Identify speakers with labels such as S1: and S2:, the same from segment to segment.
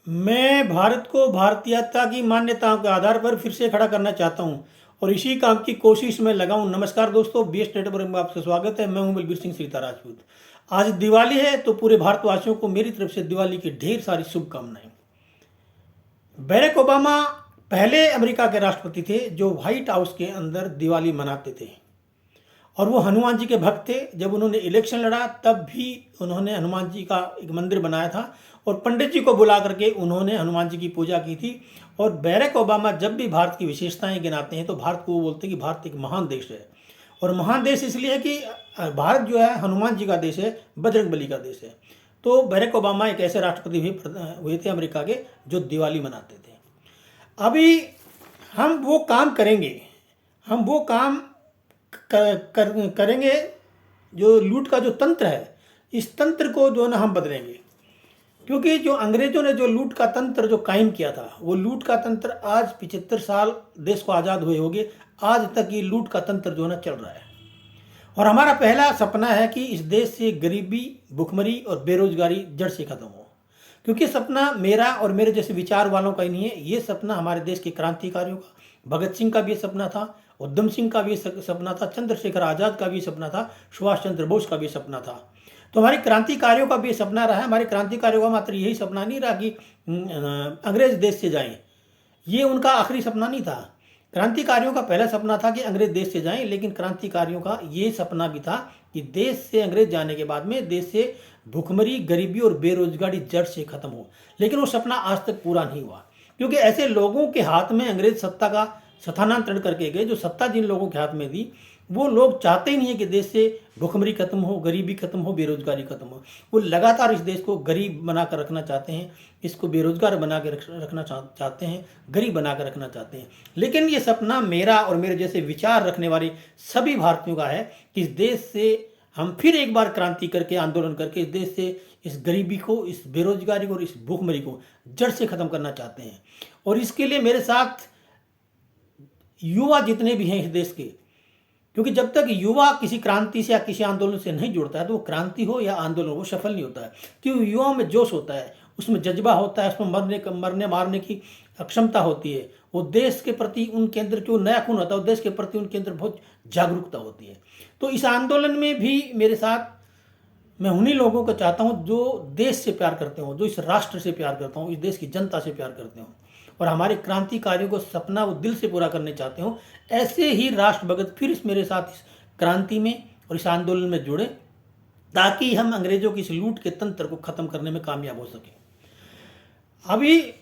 S1: मैं भारत को भारतीयता की मान्यताओं के आधार पर फिर से खड़ा करना चाहता हूं और इसी काम की कोशिश में लगा हूं। नमस्कार दोस्तों, बीएस नेटवर्क में आपका स्वागत है। मैं हूं बलबीर सिंह सीता राजपूत। आज दिवाली है तो पूरे भारतवासियों को मेरी तरफ से दिवाली की ढेर सारी शुभकामनाएं। बैरक ओबामा पहले अमेरिका के राष्ट्रपति थे जो व्हाइट हाउस के अंदर दिवाली मनाते थे और वो हनुमान जी के भक्त थे। जब उन्होंने इलेक्शन लड़ा तब भी उन्होंने हनुमान जी का एक मंदिर बनाया था और पंडित जी को बुला करके उन्होंने हनुमान जी की पूजा की थी। और बैरक ओबामा जब भी भारत की विशेषताएं गिनाते हैं तो भारत को वो बोलते हैं कि भारत एक महान देश है। और महान देश इसलिए है कि भारत जो है हनुमान जी का देश है, बजरंगबली का देश है। तो बैरक ओबामा एक ऐसे राष्ट्रपति भी हुए थे अमेरिका के जो दिवाली मनाते थे। अभी हम वो काम करेंगे, हम वो काम करेंगे जो लूट का जो तंत्र है, इस तंत्र को जो ना हम बदलेंगे। क्योंकि जो अंग्रेजों ने जो लूट का तंत्र जो कायम किया था, वो लूट का तंत्र आज 75 साल देश को आज़ाद हुए होंगे, आज तक ये लूट का तंत्र जो ना चल रहा है। और हमारा पहला सपना है कि इस देश से गरीबी, भुखमरी और बेरोजगारी जड़ से खत्म हो। क्योंकि सपना मेरा और मेरे जैसे विचार वालों का ही नहीं है, ये सपना हमारे देश के क्रांतिकारियों का, भगत सिंह का भी सपना था, उधम सिंह का भी सपना था, चंद्रशेखर आज़ाद का भी सपना था, सुभाष चंद्र बोस का भी सपना था। तो हमारे क्रांतिकारियों का भी सपना रहा है। हमारे क्रांतिकारियों का मात्र यही सपना नहीं रहा कि अंग्रेज देश से जाएं, ये उनका आखिरी सपना नहीं था। क्रांतिकारियों का पहला सपना था कि अंग्रेज देश से जाएं, लेकिन क्रांतिकारियों का ये सपना भी था कि देश से अंग्रेज जाने के बाद में देश से भुखमरी, गरीबी और बेरोजगारी जड़ से खत्म हो। लेकिन वो सपना आज तक पूरा नहीं हुआ, क्योंकि ऐसे लोगों के हाथ में अंग्रेज सत्ता का स्थानांतरण करके गए। जो सत्ता जिन लोगों के हाथ में दी, वो लोग चाहते ही नहीं है कि देश से भुखमरी खत्म हो, गरीबी खत्म हो, बेरोजगारी खत्म हो। वो लगातार इस देश को गरीब बनाकर रखना चाहते हैं, इसको बेरोजगार बना के रखना चाहते हैं, गरीब बना कर रखना चाहते हैं। लेकिन ये सपना मेरा और मेरे जैसे विचार रखने वाले सभी भारतीयों का है कि इस देश से हम फिर एक बार क्रांति करके, आंदोलन करके इस देश से इस गरीबी को, इस बेरोजगारी को और इस भूखमरी को जड़ से खत्म करना चाहते हैं। और इसके लिए मेरे साथ युवा जितने भी हैं इस देश के, क्योंकि जब तक युवा किसी क्रांति से या किसी आंदोलन से नहीं जुड़ता है तो वो क्रांति हो या आंदोलन वो सफल नहीं होता है। क्योंकि युवाओं में जोश होता है, उसमें जज्बा होता है, उसमें मरने मारने की अक्षमता होती है। वो देश के प्रति उनके अंदर जो नया खून होता है, वो देश के प्रति उनके अंदर बहुत जागरूकता होती है। तो इस आंदोलन में भी मेरे साथ मैं उन्हीं लोगों को चाहता हूँ जो देश से प्यार करते हो, जो इस राष्ट्र से प्यार करता हूँ, इस देश की जनता से प्यार करते हो और हमारे क्रांतिकारियों को सपना वो दिल से पूरा करने चाहते हो। ऐसे ही राष्ट्र भगत फिर इस मेरे साथ इस क्रांति में और इस आंदोलन में जुड़े, ताकि हम अंग्रेजों की इस लूट के तंत्र को खत्म करने में कामयाब हो सके। अभी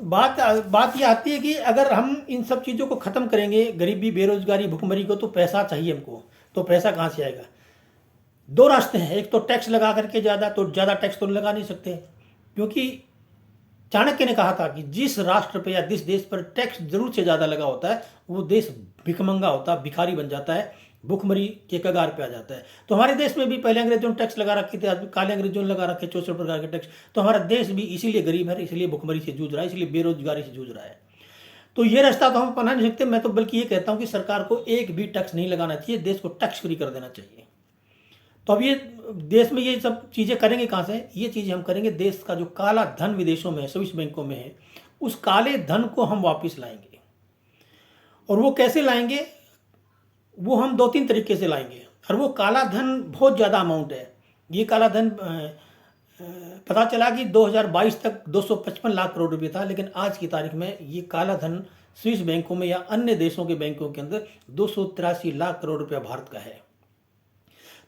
S1: बात ये आती है कि अगर हम इन सब चीज़ों को ख़त्म करेंगे, गरीबी, बेरोजगारी, भुखमरी को, तो पैसा चाहिए हमको। तो पैसा कहाँ से आएगा? दो रास्ते हैं। एक तो टैक्स लगा करके, ज़्यादा टैक्स तो लगा नहीं सकते, क्योंकि चाणक्य ने कहा था कि जिस राष्ट्र पर या जिस देश पर टैक्स जरूर से ज़्यादा लगा होता है वो देश भिखमंगा होता है, भिखारी बन जाता है, भुखमरी के कगार पे आ जाता है। तो हमारे देश में भी पहले अंग्रेजों ने टैक्स लगा रखे थे, काले अंग्रेजों ने लगा रखे 64 प्रकार के टैक्स। तो हमारा देश भी इसीलिए गरीब है, इसलिए भुखमरी से जूझ रहा है, इसलिए बेरोजगारी से जूझ रहा है। तो ये रास्ता तो हम अपना नहीं सकते। मैं तो बल्कि ये कहता हूँ कि सरकार को एक भी टैक्स नहीं लगाना चाहिए, देश को टैक्स फ्री कर देना चाहिए। तो अब ये देश में ये सब चीज़ें करेंगे कहाँ से? ये चीज़ें हम करेंगे, देश का जो काला धन विदेशों में है, स्विस बैंकों में है, उस काले धन को हम वापस लाएंगे। और वो कैसे लाएंगे? वो हम 2-3 तरीके से लाएंगे। और वो काला धन बहुत ज़्यादा अमाउंट है। ये काला धन पता चला कि 2022 तक 255 लाख करोड़ रुपये था, लेकिन आज की तारीख में ये काला धन स्विस बैंकों में या अन्य देशों के बैंकों के अंदर 283 लाख करोड़ रुपया भारत का है।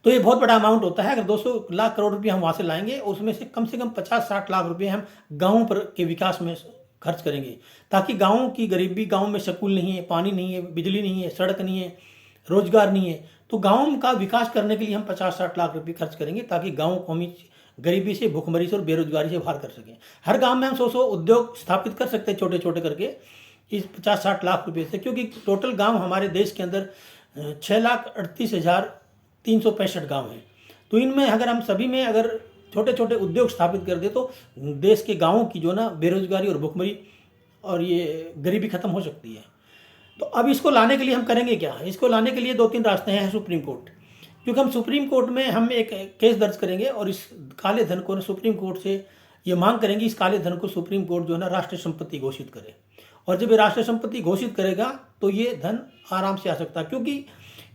S1: तो ये बहुत बड़ा अमाउंट होता है। अगर 200 लाख करोड़ रुपये हम वहाँ से लाएंगे, उसमें से कम 50-60 लाख रुपये हम गाँव पर के विकास में खर्च करेंगे, ताकि गाँव की गरीबी, गाँव में स्कूल नहीं है, पानी नहीं है, बिजली नहीं है, सड़क नहीं है, रोजगार नहीं है, तो गाँव का विकास करने के लिए हम 50-60 लाख रुपये खर्च करेंगे, ताकि गाँव को हम गरीबी से, भुखमरी से और बेरोजगारी से बाहर कर सकें। हर गाँव में हम 100 उद्योग स्थापित कर सकते हैं, छोटे छोटे करके, इस 50-60 लाख रुपये से। क्योंकि टोटल गाँव हमारे देश के अंदर 6,38,365 गाँव हैं। तो इनमें अगर हम सभी में अगर छोटे छोटे उद्योग स्थापित कर दे तो देश के गाँवों की जो ना बेरोजगारी और भुखमरी और ये गरीबी खत्म हो सकती है। तो अब इसको लाने के लिए हम करेंगे क्या? इसको लाने के लिए 2-3 रास्ते हैं। सुप्रीम कोर्ट, क्योंकि हम सुप्रीम कोर्ट में हम एक केस दर्ज करेंगे और इस काले धन को सुप्रीम कोर्ट से ये मांग करेंगे इस काले धन को सुप्रीम कोर्ट जो है ना राष्ट्रीय संपत्ति घोषित करे। और जब ये राष्ट्रीय संपत्ति घोषित करेगा तो ये धन आराम से आ सकता है, क्योंकि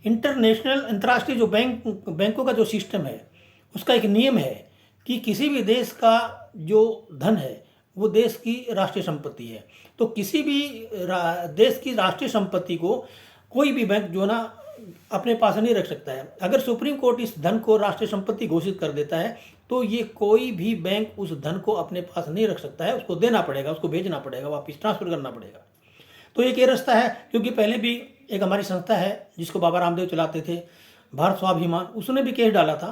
S1: अंतर्राष्ट्रीय जो बैंकों का जो सिस्टम है उसका एक नियम है कि किसी भी देश का जो धन है वो देश की राष्ट्रीय संपत्ति है। तो किसी भी देश की राष्ट्रीय संपत्ति को कोई भी बैंक जो ना अपने पास नहीं रख सकता है। अगर सुप्रीम कोर्ट इस धन को राष्ट्रीय संपत्ति घोषित कर देता है तो ये कोई भी बैंक उस धन को अपने पास नहीं रख सकता है, उसको देना पड़ेगा, उसको भेजना पड़ेगा, वापस ट्रांसफर करना पड़ेगा। तो एक ये रास्ता है, क्योंकि पहले भी एक हमारी संस्था है जिसको बाबा रामदेव चलाते थे, भारत स्वाभिमान, उसने भी केस डाला था।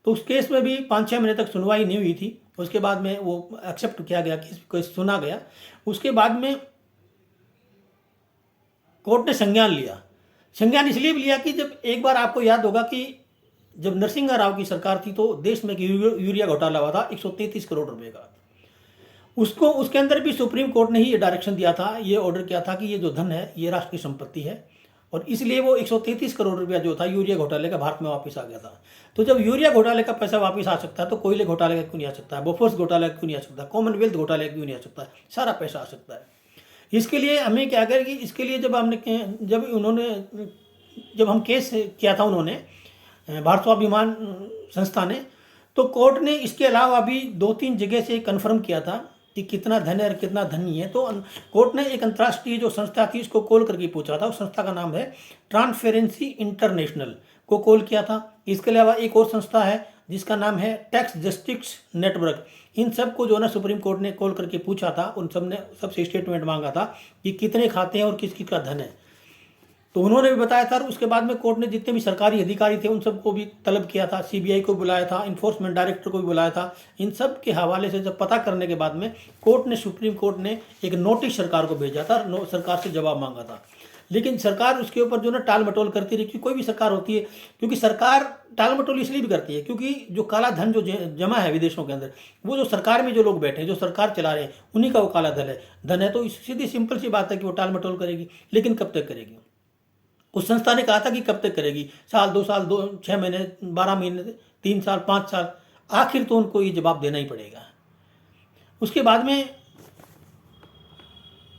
S1: तो उस केस में भी 5-6 महीने तक सुनवाई नहीं हुई थी। उसके बाद में वो एक्सेप्ट किया गया, केस सुना गया। उसके बाद में कोर्ट ने संज्ञान लिया। संज्ञान इसलिए भी लिया कि जब एक बार आपको याद होगा कि जब नरसिंह राव की सरकार थी तो देश में यूरिया घोटाला हुआ था 133 करोड़ रुपए का। उसके अंदर भी सुप्रीम कोर्ट ने ही ये डायरेक्शन दिया था, ये ऑर्डर किया था कि ये जो धन है ये राष्ट्र की संपत्ति है, और इसलिए वो 133 करोड़ रुपया जो था यूरिया घोटाले का भारत में वापस आ गया था। तो जब यूरिया घोटाले का पैसा वापस आ सकता है तो कोयले घोटाले का क्यों नहीं आ सकता है, बोफोर्स घोटाले का क्यों नहीं आ सकता, कॉमनवेल्थ घोटाले का क्यों नहीं आ सकता है, सारा पैसा आ सकता है। इसके लिए हमें क्या करें कि इसके लिए जब हम केस किया था उन्होंने भारत स्वाभिमान संस्था ने, तो कोर्ट ने इसके अलावा भी 2-3 जगह से कंफर्म किया था कि कितना धन है और कितना धन नहीं है। तो कोर्ट ने एक अंतर्राष्ट्रीय जो संस्था थी उसको कॉल करके पूछा था। उस संस्था का नाम है ट्रांसपेरेंसी इंटरनेशनल को कॉल किया था। इसके अलावा एक और संस्था है जिसका नाम है टैक्स जस्टिस नेटवर्क। इन सब को जो है ना सुप्रीम कोर्ट ने कॉल करके पूछा था। उन सब ने सबसे स्टेटमेंट मांगा था कि कितने खाते हैं और किस किस का धन है। तो उन्होंने भी बताया था। और उसके बाद में कोर्ट ने जितने भी सरकारी अधिकारी थे उन सबको भी तलब किया था, सीबीआई को बुलाया था, इन्फोर्समेंट डायरेक्टर को भी बुलाया था। इन सब के हवाले से जब पता करने के बाद में सुप्रीम कोर्ट ने एक नोटिस सरकार को भेजा था, सरकार से जवाब मांगा था। लेकिन सरकार उसके ऊपर जो ना टाल मटोल करती रही, कोई भी सरकार होती है, क्योंकि सरकार टाल मटोल इसलिए भी करती है क्योंकि जो काला धन जो जमा है विदेशों के अंदर, वो जो सरकार में जो लोग बैठे हैं, जो सरकार चला रहे हैं, उन्हीं का वो काला धन है। तो सीधी सिंपल सी बात है कि वो टाल मटोल करेगी। लेकिन कब तक करेगी? उस संस्था ने कहा था कि कब तक करेगी, 1 साल 2 साल 6 महीने 12 महीने 3 साल 5 साल, आखिर तो उनको ये जवाब देना ही पड़ेगा। उसके बाद में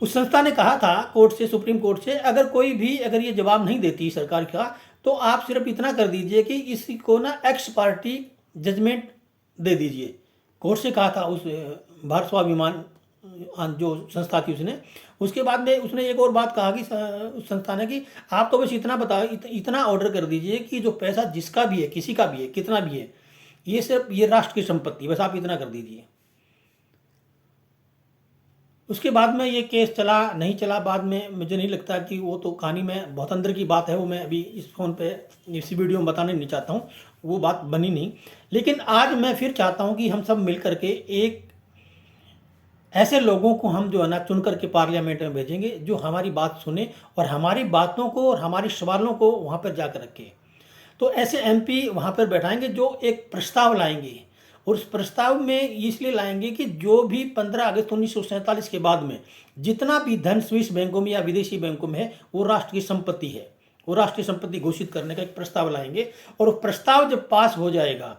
S1: उस संस्था ने कहा था कोर्ट से, सुप्रीम कोर्ट से, अगर ये जवाब नहीं देती सरकार का तो आप सिर्फ इतना कर दीजिए कि इसको ना एक्स पार्टी जजमेंट दे दीजिए। कोर्ट से कहा था उस भारत स्वाभिमान जो संस्था थी उसने। उसके बाद में उसने एक और बात कहा कि उस संस्था ने कि आप तो बस इतना बताओ, इतना ऑर्डर कर दीजिए कि जो पैसा जिसका भी है, किसी का भी है, कितना भी है, ये सिर्फ ये राष्ट्र की संपत्ति, बस आप इतना कर दीजिए। उसके बाद में ये केस चला नहीं चला, बाद में मुझे नहीं लगता कि वो तो कहानी में बहुत अंदर की बात है, वो मैं अभी इस फ़ोन पे इसी वीडियो में बताना नहीं चाहता हूँ, वो बात बनी नहीं। लेकिन आज मैं फिर चाहता हूँ कि हम सब मिल करके एक ऐसे लोगों को हम जो है ना चुन करके पार्लियामेंट में भेजेंगे जो हमारी बात सुने और हमारी बातों को और हमारे सवालों को वहाँ पर जाकर रखें। तो ऐसे एमपी वहाँ पर बैठाएंगे जो एक प्रस्ताव लाएंगे, और उस प्रस्ताव में इसलिए लाएंगे कि जो भी 15 अगस्त 1947 के बाद में जितना भी धन स्विस बैंकों में या विदेशी बैंकों में है वो राष्ट्र की संपत्ति है, वो राष्ट्रीय संपत्ति घोषित करने का एक प्रस्ताव लाएंगे। और वो प्रस्ताव जब पास हो जाएगा,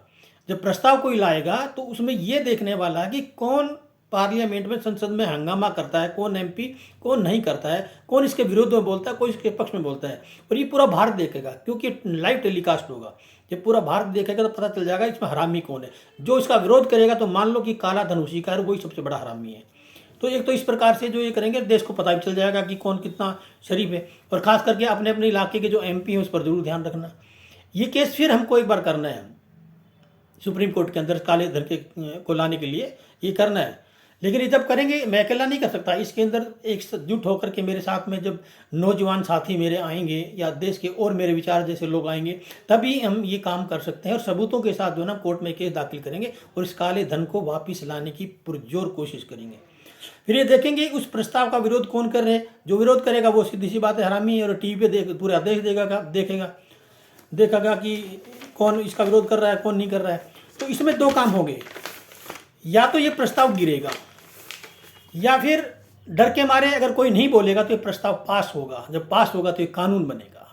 S1: जब प्रस्ताव कोई लाएगा तो उसमें ये देखने वाला है कि कौन पार्लियामेंट में, संसद में हंगामा करता है, कौन एमपी, कौन नहीं करता है, कौन इसके विरोध में बोलता है, कौन इसके पक्ष में बोलता है। और ये पूरा भारत देखेगा क्योंकि लाइव टेलीकास्ट होगा। जब पूरा भारत देखेगा तो पता चल जाएगा इसमें हरामी कौन है। जो इसका विरोध करेगा तो मान लो कि काला धन उसी का है, वही सबसे बड़ा हरामी है। तो एक तो इस प्रकार से जो ये करेंगे देश को पता भी चल जाएगा कि कौन कितना शरीफ है। और खास करके अपने अपने इलाके के जो एमपी हैं उस पर जरूर ध्यान रखना। ये केस फिर हमको एक बार करना है सुप्रीम कोर्ट के अंदर काले धन को लाने के लिए, ये करना है। लेकिन ये जब करेंगे, मैं अकेला नहीं कर सकता, इसके अंदर एकजुट होकर के मेरे साथ में जब नौजवान साथी मेरे आएंगे या देश के और मेरे विचार जैसे लोग आएंगे, तभी हम ये काम कर सकते हैं। और सबूतों के साथ जो ना कोर्ट में केस दाखिल करेंगे और इस काले धन को वापस लाने की पुरजोर कोशिश करेंगे। फिर ये देखेंगे उस प्रस्ताव का विरोध कौन कर रहे हैं। जो विरोध करेगा वो सीधी सी बात है हरामी है, और टीवी पे पूरा देश देखेगा कि कौन इसका विरोध कर रहा है, कौन नहीं कर रहा है। तो इसमें 2 काम होंगे, या तो ये प्रस्ताव गिरेगा या फिर डर के मारे अगर कोई नहीं बोलेगा तो ये प्रस्ताव पास होगा। जब पास होगा तो ये कानून बनेगा।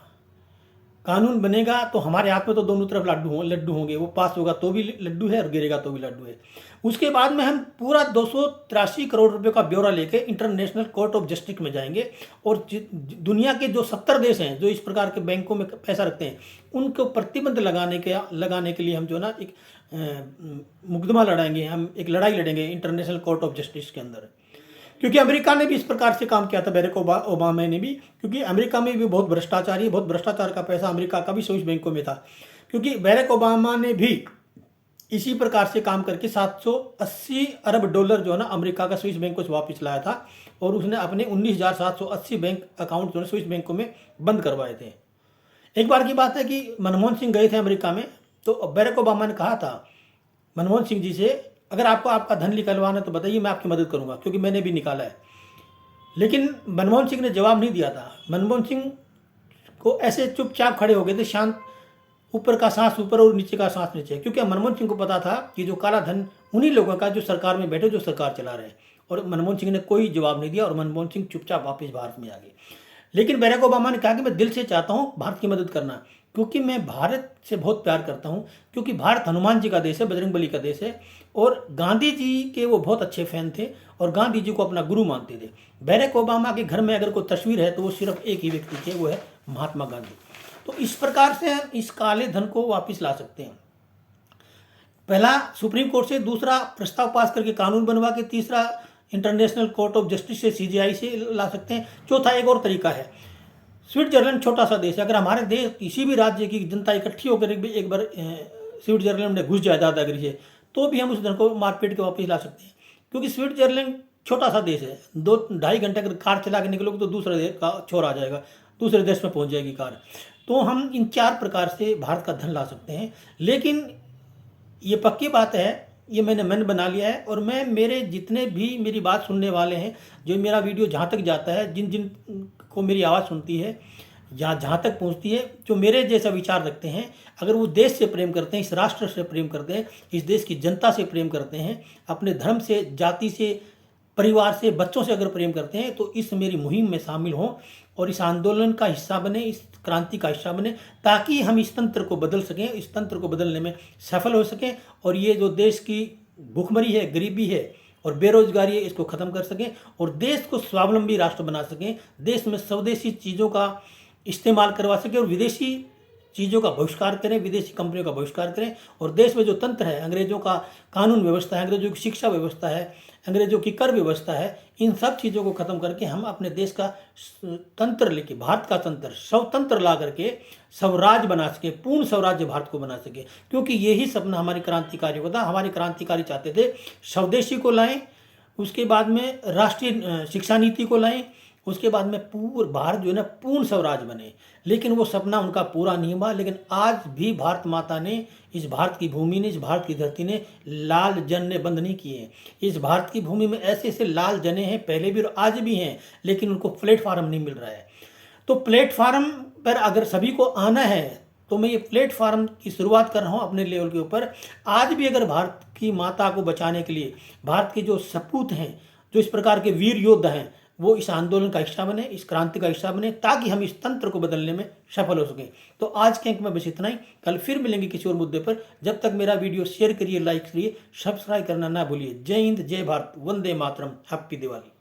S1: कानून बनेगा तो हमारे हाथ में तो दोनों तरफ लड्डू होंगे, वो पास होगा तो भी लड्डू है और गिरेगा तो भी लड्डू है। उसके बाद में हम पूरा 283 करोड़ रुपए का ब्यौरा लेके इंटरनेशनल कोर्ट ऑफ जस्टिस में जाएंगे और दुनिया के जो 70 देश हैं जो इस प्रकार के बैंकों में पैसा रखते हैं उनको प्रतिबंध लगाने के लिए हम जो ना एक मुकदमा लड़ाएंगे, हम एक लड़ाई लड़ेंगे इंटरनेशनल कोर्ट ऑफ जस्टिस के अंदर। क्योंकि अमेरिका ने भी इस प्रकार से काम किया था, बैरक ओबामा ने भी, क्योंकि अमेरिका में भी बहुत भ्रष्टाचारी, बहुत भ्रष्टाचार का पैसा अमेरिका का भी स्विस बैंकों में था। क्योंकि बैरक ओबामा ने भी इसी प्रकार से काम करके 780 अरब डॉलर जो है ना अमेरिका का स्विस बैंकों से वापस लाया था और उसने अपने 19,780 बैंक अकाउंट जो है स्विस बैंकों में बंद करवाए थे। एक बार की बात है कि मनमोहन सिंह गए थे अमेरिका में, तो बैरक ओबामा ने कहा था मनमोहन सिंह जी से, अगर आपको आपका धन निकलवाना है तो बताइए, मैं आपकी मदद करूंगा क्योंकि मैंने भी निकाला है। लेकिन मनमोहन सिंह ने जवाब नहीं दिया था। मनमोहन सिंह को ऐसे चुपचाप खड़े हो गए थे, शांत, ऊपर का सांस ऊपर और नीचे का सांस नीचे, क्योंकि मनमोहन सिंह को पता था कि जो काला धन उन्हीं लोगों का जो सरकार में बैठे, जो सरकार चला रहे हैं। और मनमोहन सिंह ने कोई जवाब नहीं दिया और मनमोहन सिंह चुपचाप वापस भारत में आ गए। लेकिन बैरक ओबामा ने कहा कि मैं दिल से चाहता हूँ भारत की मदद करना, क्योंकि मैं भारत से बहुत प्यार करता हूँ, क्योंकि भारत हनुमान जी का देश है, बजरंगबली का देश है और गांधी जी के वो बहुत अच्छे फैन थे और गांधी जी को अपना गुरु मानते थे। बैरक ओबामा के घर में अगर कोई तस्वीर है तो वो सिर्फ एक ही व्यक्ति की है, वो है महात्मा गांधी। तो इस प्रकार से हम इस काले धन को वापस ला सकते हैं। पहला सुप्रीम कोर्ट से, दूसरा प्रस्ताव पास करके कानून बनवा के, तीसरा इंटरनेशनल कोर्ट ऑफ जस्टिस से, CJI से ला सकते हैं। चौथा एक और तरीका है, स्विट्जरलैंड छोटा सा देश है, अगर हमारे देश किसी भी राज्य की जनता इकट्ठी होकर एक बार स्विट्जरलैंड में घुस जाए दादागिरी से, तो भी हम उस धन को मारपीट के वापस ला सकते हैं। क्योंकि स्विट्जरलैंड छोटा सा देश है, 2-2.5 घंटे अगर कार चला के निकलोगे तो दूसरे देश का छोर आ जाएगा, दूसरे देश में पहुंच जाएगी कार। तो हम इन 4 प्रकार से भारत का धन ला सकते हैं। लेकिन ये पक्की बात है, ये मैंने मन बना लिया है और मैं, मेरे जितने भी मेरी बात सुनने वाले हैं, जो मेरा वीडियो जहाँ तक जाता है, जिन जिन को मेरी आवाज़ सुनती है, जहाँ तक पहुँचती है, जो मेरे जैसा विचार रखते हैं, अगर वो देश से प्रेम करते हैं, इस राष्ट्र से प्रेम करते हैं, इस देश की जनता से प्रेम करते हैं, अपने धर्म से, जाति से, परिवार से, बच्चों से अगर प्रेम करते हैं, तो इस मेरी मुहिम में शामिल हों और इस आंदोलन का हिस्सा बने, इस क्रांति का हिस्सा बने, ताकि हम इस तंत्र को बदल सकें, इस तंत्र को बदलने में सफल हो सकें और ये जो देश की भूखमरी है, गरीबी है और बेरोजगारी है, इसको ख़त्म कर सकें और देश को स्वावलंबी राष्ट्र बना सकें, देश में स्वदेशी चीज़ों का इस्तेमाल करवा सकें और विदेशी चीज़ों का बहिष्कार करें, विदेशी कंपनियों का बहिष्कार करें और देश में जो तंत्र है, अंग्रेजों का कानून व्यवस्था है, अंग्रेजों की शिक्षा व्यवस्था है, अंग्रेजों की कर व्यवस्था है, इन सब चीज़ों को ख़त्म करके हम अपने देश का तंत्र लेके, भारत का तंत्र, स्वतंत्र ला करके स्वराज बना सके, पूर्ण स्वराज्य भारत को बना सके। क्योंकि यही सपना हमारे क्रांतिकारियों का था। हमारे क्रांतिकारी चाहते थे स्वदेशी को लाएं, उसके बाद में राष्ट्रीय शिक्षा नीति को लाएं, उसके बाद में पूर्ण भारत जो है ना पूर्ण स्वराज बने। लेकिन वो सपना उनका पूरा नहीं हुआ। लेकिन आज भी भारत माता ने, इस भारत की भूमि ने, इस भारत की धरती ने लाल जन्ने बंद नहीं किए। इस भारत की भूमि में ऐसे ऐसे लाल जने हैं, पहले भी और आज भी हैं, लेकिन उनको प्लेटफार्म नहीं मिल रहा है। तो प्लेटफार्म पर अगर सभी को आना है तो मैं ये प्लेटफार्म की शुरुआत कर रहा हूँ अपने लेवल के ऊपर। आज भी अगर भारत की माता को बचाने के लिए भारत के जो सपूत हैं, जो इस प्रकार के वीर योद्धा हैं, वो इस आंदोलन का हिस्सा बने, इस क्रांति का हिस्सा बने, ताकि हम इस तंत्र को बदलने में सफल हो सकें। तो आज के अंक में बस इतना ही। कल फिर मिलेंगे किसी और मुद्दे पर। जब तक मेरा वीडियो शेयर करिए, लाइक करिए, सब्सक्राइब करना ना भूलिए। जय हिंद, जय भारत, वंदे मातरम, हैप्पी दिवाली।